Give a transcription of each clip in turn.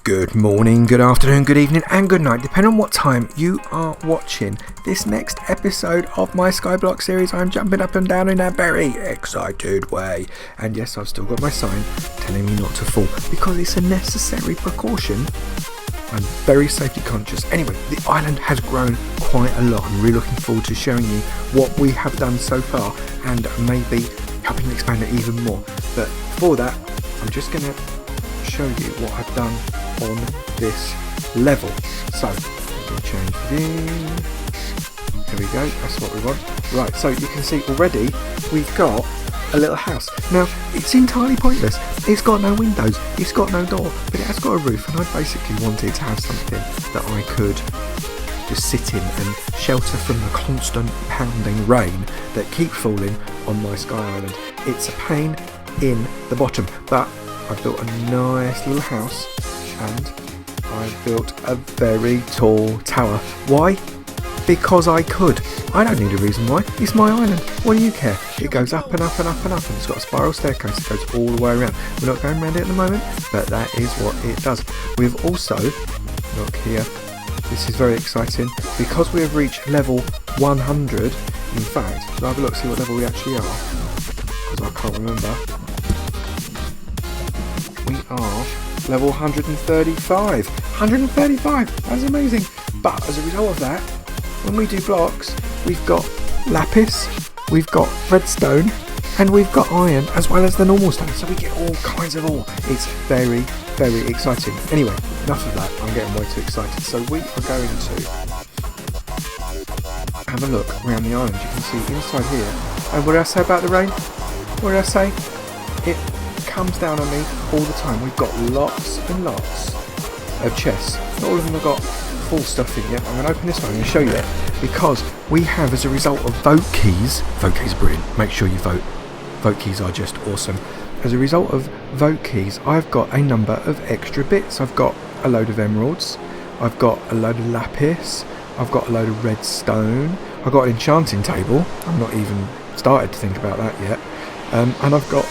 Good morning, good afternoon, good evening and good night, depending on what time you are watching this next episode of my Skyblock series. I'm jumping up and down in a very excited way. And yes, I've still got my sign telling me not to fall because it's a necessary precaution. I'm very safety conscious. Anyway, the island has grown quite a lot. I'm really looking forward to showing you what we have done so far and maybe helping expand it even more. But before that, I'm just going to show you what I've done on this level. So let me change view. There we go, that's what we want. Right, so you can see already we've got a little house. Now it's entirely pointless, it's got no windows, it's got no door, but it has got a roof, and I basically wanted to have something that I could just sit in and shelter from the constant pounding rain that keeps falling on my sky island. It's a pain in the bottom, but I've built a nice little house and I've built a very tall tower. Why? Because I could. I don't need a reason why. It's my island. What do you care? It goes up and up and up and up, and it's got a spiral staircase that goes all the way around. We're not going around it at the moment, but that is what it does. We've also, look here, this is very exciting, because we have reached level 100. In fact, let's have a look, see what level we actually are, because I can't remember. We are level 135. 135! That's amazing! But as a result of that, when we do blocks, we've got lapis, we've got redstone, and we've got iron, as well as the normal stone. So we get all kinds of ore. It's very, very exciting. Anyway, enough of that. I'm getting way too excited. So we are going to have a look around the island. You can see inside here. And what did I say about the rain? What did I say? It comes down on me all the time. We've got lots and lots of chests. Not all of them have got full stuff in yet. I'm going to open this one and show you it, because we have, as a result of vote keys are brilliant, make sure you vote keys are just awesome. As a result of vote keys, I've got a number of extra bits. I've got a load of emeralds, I've got a load of lapis, I've got a load of redstone, I've got an enchanting table. I'm not even started to think about that yet. And I've got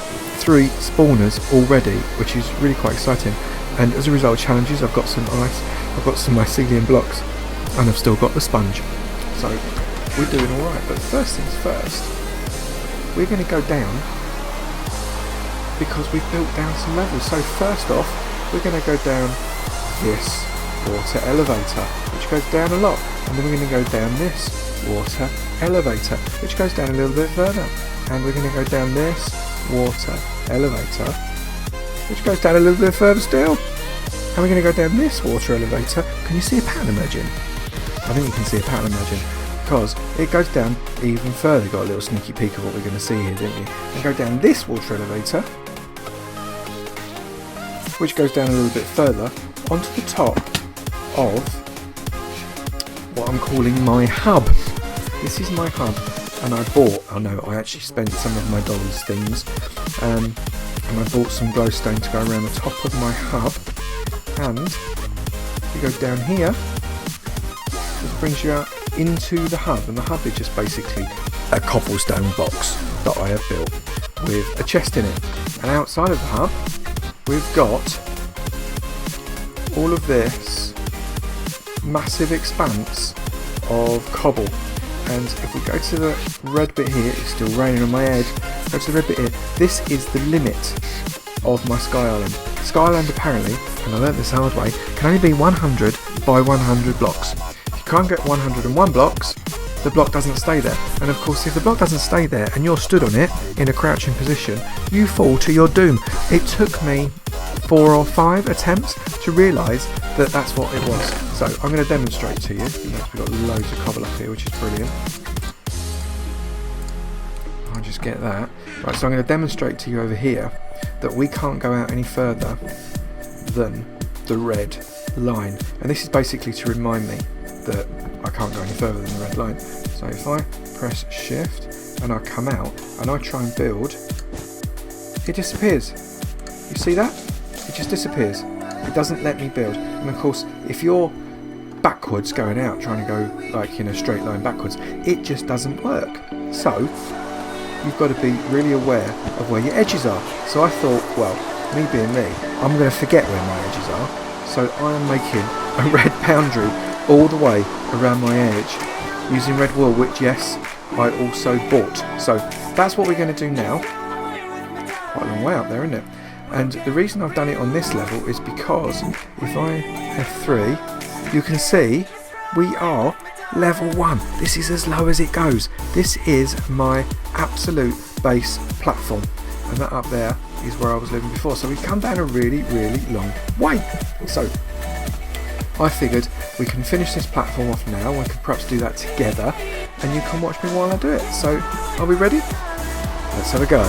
3 spawners already, which is really quite exciting. And as a result of challenges, I've got some ice, I've got some mycelium blocks, and I've still got the sponge. So we're doing alright. But first things first, we're going to go down, because we've built down some levels. So first off, we're going to go down this water elevator, which goes down a lot. And then we're going to go down this water elevator, which goes down a little bit further. And we're going to go down this water elevator, which goes down a little bit further still. And we're going to go down this water elevator. Can you see a pattern emerging? I think you can see a pattern emerging, because it goes down even further. Got a little sneaky peek of what we're going to see here, didn't you? And go down this water elevator, which goes down a little bit further onto the top of what I'm calling my hub. This is my hub. And I actually spent some of my dollars things, and I bought some glowstone to go around the top of my hub. And you go down here, this brings you out into the hub, and the hub is just basically a cobblestone box that I have built with a chest in it. And outside of the hub, we've got all of this massive expanse of cobble. And if we go to the red bit here, it's still raining on my head. Go to the red bit here. This is the limit of my Sky Island. Sky Island apparently, and I learnt this the hard way, can only be 100 by 100 blocks. If you can't get 101 blocks, the block doesn't stay there. And of course, if the block doesn't stay there and you're stood on it in a crouching position, you fall to your doom. It took me 4 or 5 attempts to realise that that's what it was. So I'm going to demonstrate to you. We've got loads of cobble up here, which is brilliant. I'll just get that. Right, so I'm going to demonstrate to you over here that we can't go out any further than the red line. And this is basically to remind me that I can't go any further than the red line. So if I press shift and I come out and I try and build, it disappears. You see that? It just disappears. It doesn't let me build. And of course, if you're backwards going out, trying to go like in a straight line backwards, it just doesn't work. So you've got to be really aware of where your edges are. So I thought, well, me being me, I'm going to forget where my edges are. So I am making a red boundary all the way around my edge using red wool, which yes, I also bought. So that's what we're going to do now. Quite a long way up there, isn't it? And the reason I've done it on this level is because if I F3, you can see we are level 1. This is as low as it goes. This is my absolute base platform, and that up there is where I was living before. So we've come down a really, really long way. So I figured we can finish this platform off now. We could perhaps do that together, and you can watch me while I do it. So are we ready? Let's have a go.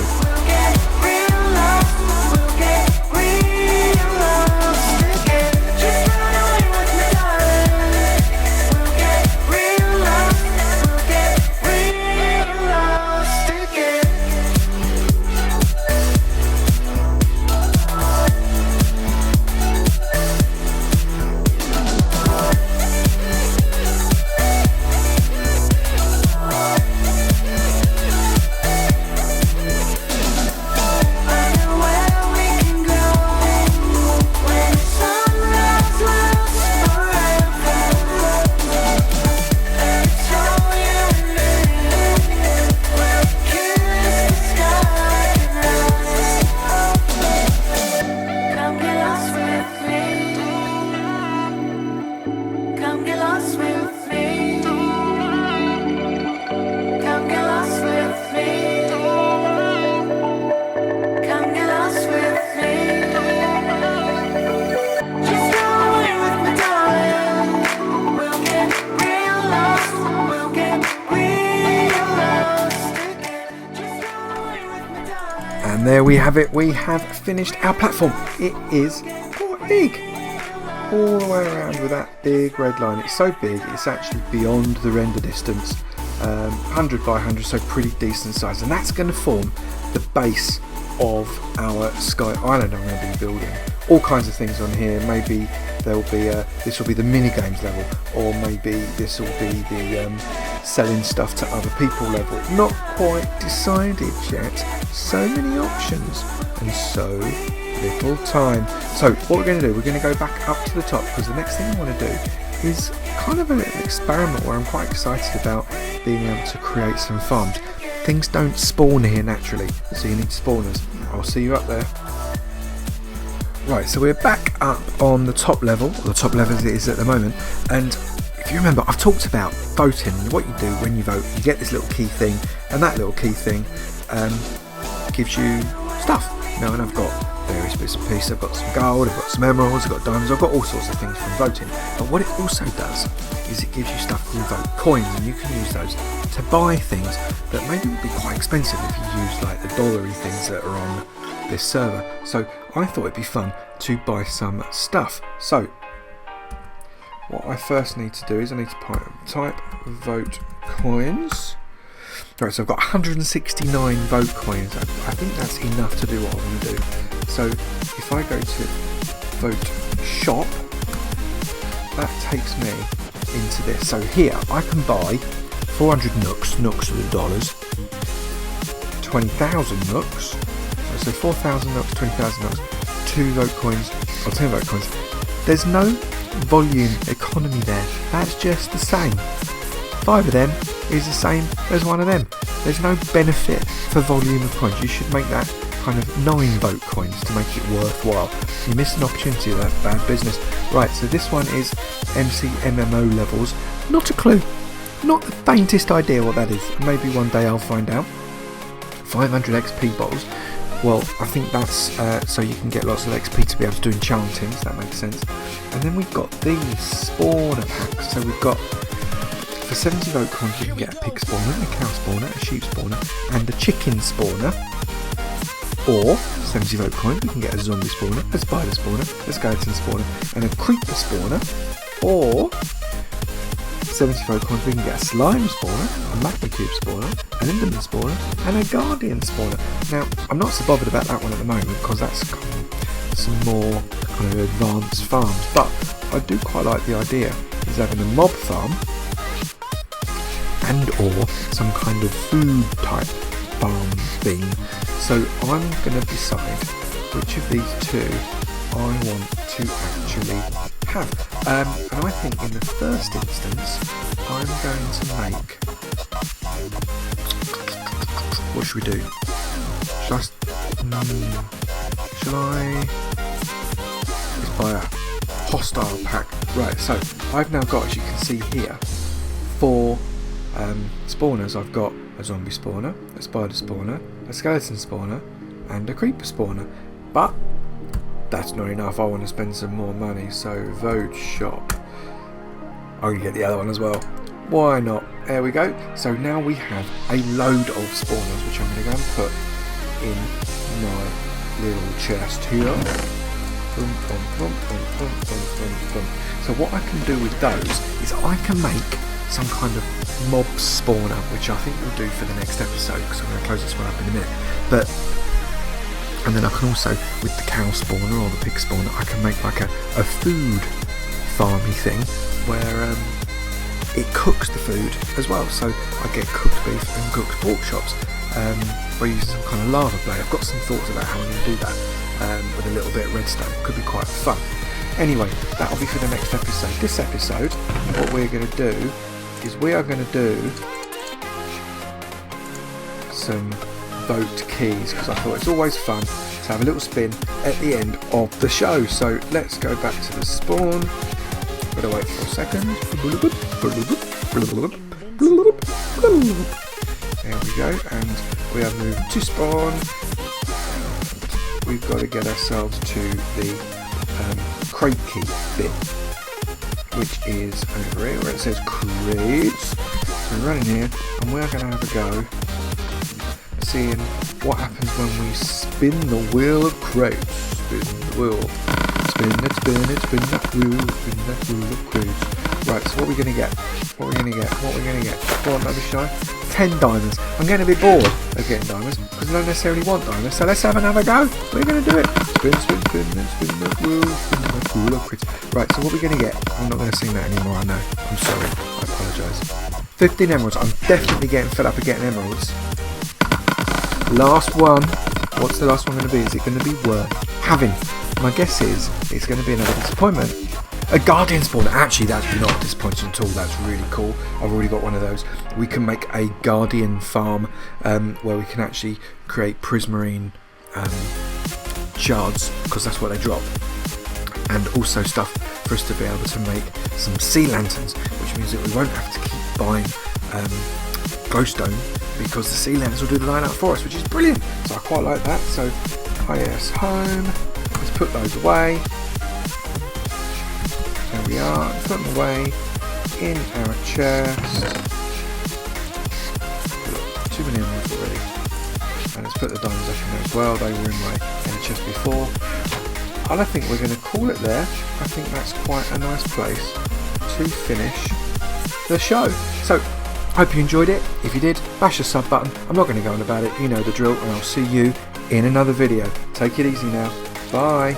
And there we have it, we have finished our platform. It is quite big, all the way around with that big red line. It's so big, it's actually beyond the render distance, 100 by 100, so pretty decent size. And that's going to form the base of our Sky Island I'm going to be building. All kinds of things on here. Maybe there'll be this will be the minigames level, or maybe this will be the selling stuff to other people level. Not quite decided yet. So many options and so little time. So what we're going to do, we're going to go back up to the top, because the next thing I want to do is kind of a little experiment where I'm quite excited about being able to create some farms. Things don't spawn here naturally, so you need spawners. I'll see you up there. Right, so we're back up on the top level, or the top level as it is at the moment, and if you remember, I've talked about voting. What you do when you vote, you get this little key thing, and that little key thing gives you stuff. Now, and I've got various bits and pieces. I've got some gold, I've got some emeralds, I've got diamonds, I've got all sorts of things from voting. But what it also does is it gives you stuff called vote coins, and you can use those to buy things that maybe would be quite expensive if you use like the dollary things that are on this server. So I thought it'd be fun to buy some stuff. So what I first need to do is I need to type vote coins. Right, so I've got 169 vote coins. I think that's enough to do what I want to do. So if I go to vote shop, that takes me into this. So here I can buy 400 nooks with dollars, 20,000 nooks, so 4,000 nooks, 20,000 nooks, 2 vote coins, or 10 vote coins. There's no volume economy there, that's just the same. 5 of them is the same as 1 of them. There's no benefit for volume of coins. You should make that kind of 9 vote coins to make it worthwhile. You missed an opportunity, that's bad business. Right, so this one is MC MMO levels. Not a clue, not the faintest idea what that is. Maybe one day I'll find out. 500 XP bottles. Well, I think that's so you can get lots of XP to be able to do enchanting, so that makes sense. And then we've got these spawner packs. So we've got, for 70 vote coins, you can get a pig spawner, a cow spawner, a sheep spawner, and a chicken spawner. Or 70 vote coins, we can get a zombie spawner, a spider spawner, a skeleton spawner, and a creeper spawner. Or 70 vote coins, we can get a slime spawner, a magma cube spawner, an enderman spawner, and a guardian spawner. Now, I'm not so bothered about that one at the moment because that's kind of some more kind of advanced farms. But I do quite like the idea is having a mob farm and or some kind of food type farm thing. So I'm going to decide which of these two I want to actually have. And I think in the first instance, I'm going to make... What should we do? Shall I... Let's buy a hostile pack. Right, so I've now got, as you can see here, 4 spawners. I've got a zombie spawner, a spider spawner, a skeleton spawner, and a creeper spawner. But that's not enough. I want to spend some more money, so vote shop. I'm going to get the other one as well. Why not? There we go. So now we have a load of spawners, which I'm going to go and put in my little chest here. Boom, boom, boom, boom, boom, boom, boom, boom. So what I can do with those is I can make some kind of mob spawner, which I think we'll do for the next episode, because I'm going to close this one up in a minute. And then I can also, with the cow spawner or the pig spawner, I can make like a food farmy thing where it cooks the food as well. So I get cooked beef and cooked pork chops by using some kind of lava blade. I've got some thoughts about how I'm going to do that with a little bit of redstone. Could be quite fun. Anyway, that'll be for the next episode. This episode, what we're going to do is we are going to do some vote keys, because I thought it's always fun to have a little spin at the end of the show. So let's go back to the spawn. Gotta wait for a second. There we go, and we have moved to spawn. We've got to get ourselves to the crate key bit, which is over here where it says crates. So we're running here, and we're going to have a go seeing what happens when we spin the wheel of crates. Spin the wheel. Spin it, spin it, spin that wheel of crates. Right, so what are we going to get? What are we going to get? Go on, let me show. 10 diamonds. I'm going to be bored of getting diamonds because I don't necessarily want diamonds. So let's have another go. We're going to do it. Spin, spin, spin, spin that wheel of crates. Right, so what are we going to get? I'm not going to sing that anymore, I know. I'm sorry. I apologise. 15 emeralds. I'm definitely getting fed up of getting emeralds. Last one. What's the last one going to be? Is it going to be worth having? My guess is it's going to be another disappointment. A guardian spawner. Actually, that's not disappointing at all. That's really cool. I've already got one of those. We can make a guardian farm where we can actually create prismarine shards, because that's what they drop, and also stuff for us to be able to make some sea lanterns, which means that we won't have to keep buying glowstone, because the sea lanterns will do the line up for us, which is brilliant. So I quite like that. So IS home. Let's put those away. There we are. Put them away in our chest. Too many emeralds already. And let's put the diamonds up in there as well. They were in the chest before. And I think we're going to call it there. I think that's quite a nice place to finish the show. So, hope you enjoyed it. If you did, bash the sub button. I'm not going to go on about it. You know the drill. And I'll see you in another video. Take it easy now. Bye.